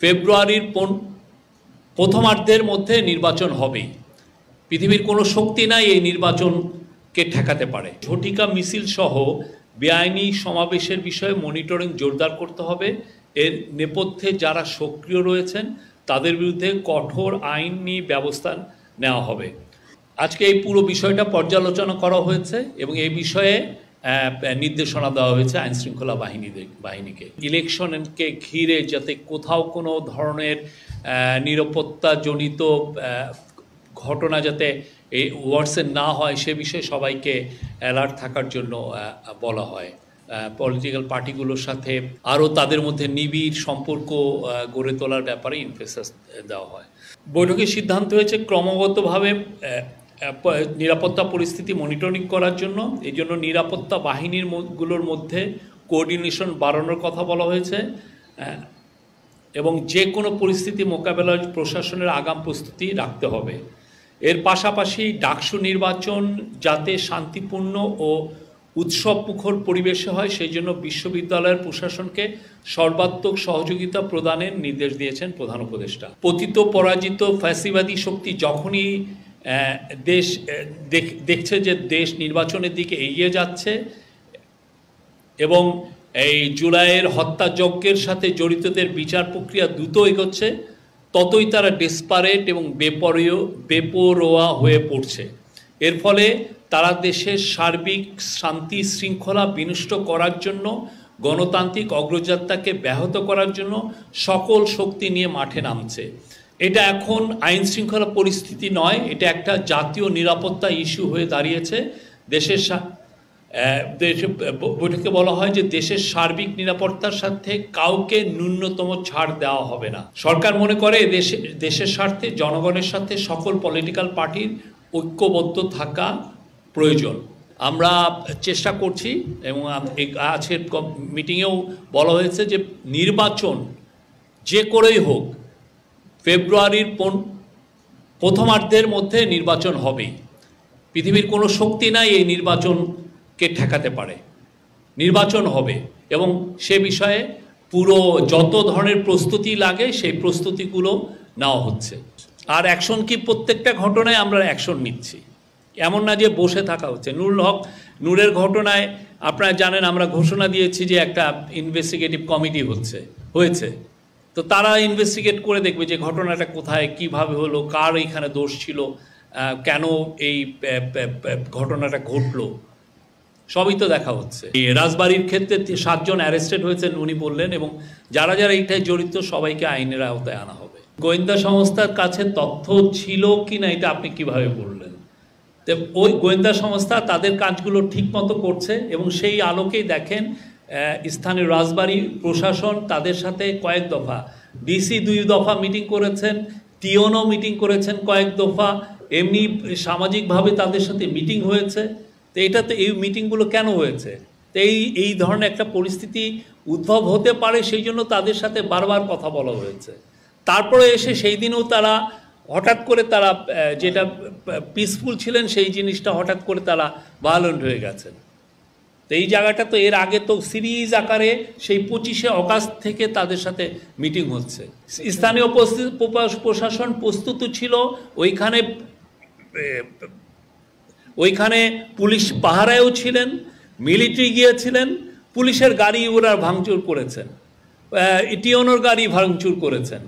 ফেব্রুয়ারির প্রথমার্ধের মধ্যে নির্বাচন হবেই। পৃথিবীর কোনো শক্তি নাই এই নির্বাচনকে ঠেকাতে পারে। ঝটিকা মিছিল সহ বেআইনি সমাবেশের বিষয়ে মনিটরিং জোরদার করতে হবে। এর নেপথ্যে যারা সক্রিয় রয়েছেন তাদের বিরুদ্ধে কঠোর আইনি ব্যবস্থা নেওয়া হবে। আজকে এই পুরো বিষয়টা পর্যালোচনা করা হয়েছে এবং এই বিষয়ে নির্দেশনা দেওয়া হয়েছে আইনশৃঙ্খলা বাহিনীকে। ইলেকশনকে ঘিরে যাতে কোথাও কোনো ধরনের নিরাপত্তাজনিত ঘটনা যাতে এই ওয়ার্ডসে না হয় সে বিষয়ে সবাইকে অ্যালার্ট থাকার জন্য বলা হয়। পলিটিক্যাল পার্টিগুলোর সাথে আরও তাদের মধ্যে নিবিড় সম্পর্ক গড়ে তোলার ব্যাপারে এমফেসাস দেওয়া হয়। বৈঠকে সিদ্ধান্ত হয়েছে ক্রমাগতভাবে নিরাপত্তা পরিস্থিতি মনিটরিং করার জন্য। এই জন্য নিরাপত্তা বাহিনীগুলোর মধ্যে কোঅর্ডিনেশন বাড়ানোর কথা বলা হয়েছে এবং যে কোনো পরিস্থিতি মোকাবেলার প্রশাসনের আগাম প্রস্তুতি রাখতে হবে। এর পাশাপাশি ডাকসু নির্বাচন যাতে শান্তিপূর্ণ ও উৎসবমুখর পরিবেশে হয় সেই জন্য বিশ্ববিদ্যালয়ের প্রশাসনকে সর্বাত্মক সহযোগিতা প্রদানের নির্দেশ দিয়েছেন প্রধান উপদেষ্টা। পতিত পরাজিত ফ্যাসিবাদী শক্তি যখনই দেশ দেখছে যে দেশ নির্বাচনের দিকে এগিয়ে যাচ্ছে এবং এই জুলাইয়ের হত্যাযজ্ঞের সাথে জড়িতদের বিচার প্রক্রিয়া দ্রুত এগোচ্ছে, ততই তারা ডেসপারেট এবং বেপরোয়া হয়ে পড়ছে। এর ফলে তারা দেশের সার্বিক শান্তি শৃঙ্খলা বিনষ্ট করার জন্য, গণতান্ত্রিক অগ্রযাত্রাকে ব্যাহত করার জন্য সকল শক্তি নিয়ে মাঠে নামছে। এটা এখন আইন শৃঙ্খলা পরিস্থিতি নয়, এটা একটা জাতীয় নিরাপত্তা ইস্যু হয়ে দাঁড়িয়েছে। বৈঠকে বলা হয় যে দেশের সার্বিক নিরাপত্তার সাথে কাউকে ন্যূনতম ছাড় দেওয়া হবে না। সরকার মনে করে দেশের স্বার্থে জনগণের সাথে সকল পলিটিক্যাল পার্টির ঐক্যবদ্ধ থাকা প্রয়োজন। আমরা চেষ্টা করছি এবং আজকের মিটিংয়েও বলা হয়েছে যে নির্বাচন যে করেই হোক ফেব্রুয়ারির প্রথমার্ধের মধ্যে নির্বাচন হবেই। পৃথিবীর কোনো শক্তি নাই এই নির্বাচনকে ঠেকাতে পারে। নির্বাচন হবে এবং সে বিষয়ে পুরো যত ধরনের প্রস্তুতি লাগে সেই প্রস্তুতিগুলো নেওয়া হচ্ছে। আর অ্যাকশন কি, প্রত্যেকটা ঘটনায় আমরা অ্যাকশন নিচ্ছি, এমন না যে বসে থাকা হচ্ছে। নূরের ঘটনায় আপনারা জানেন আমরা ঘোষণা দিয়েছি যে একটা ইনভেস্টিগেটিভ কমিটি হয়েছে, তো তারা ইনভেস্টিগেট করে দেখবে যে ঘটনাটা কোথায়, কিভাবে হলো, কার এইখানে দোষ ছিল, কেন এই ঘটনাটা ঘটলো, সবই তো দেখা হচ্ছে। রাজবাড়ির ক্ষেত্রে 7 জন অ্যারেস্টেড হয়েছেন উনি বললেন এবং যারা যারা এইটায় জড়িত সবাইকে আইনের আওতায় আনা হবে। গোয়েন্দা সংস্থার কাছে তথ্য ছিল কি না এটা আপনি কিভাবে বললেন? তো ওই গোয়েন্দা সংস্থা তাদের কাজগুলো ঠিক মতো করছে এবং সেই আলোকেই দেখেন স্থানীয় রাজবাড়ী প্রশাসন তাদের সাথে কয়েক দফা, ডিসি 2 দফা মিটিং করেছেন, টিওনও মিটিং করেছেন কয়েক দফা, এমনি সামাজিকভাবে তাদের সাথে মিটিং হয়েছে। তো এটা তো এই মিটিংগুলো কেন হয়েছে? তো এই ধরনের একটা পরিস্থিতি উদ্ভব হতে পারে সেই জন্য তাদের সাথে বারবার কথা বলা হয়েছে। তারপরে এসে সেই দিনও তারা হঠাৎ করে তারা যেটা পিসফুল ছিলেন সেই জিনিসটা হঠাৎ করে তারা ভায়োলেন্ট হয়ে গেছেন। তো এই জায়গাটা তো এর আগে তো সিরিজ আকারে সেই 25শে অগাস্ট থেকে তাদের সাথে মিটিং হচ্ছে। স্থানীয় প্রশাসন প্রস্তুত ছিল, ওইখানে পুলিশ পাহারায়ও ছিলেন, মিলিটারি গিয়েছিলেন, পুলিশের গাড়ি ওরা ভাঙচুর করেছেন, টিওনোর গাড়ি ভাঙচুর করেছেন।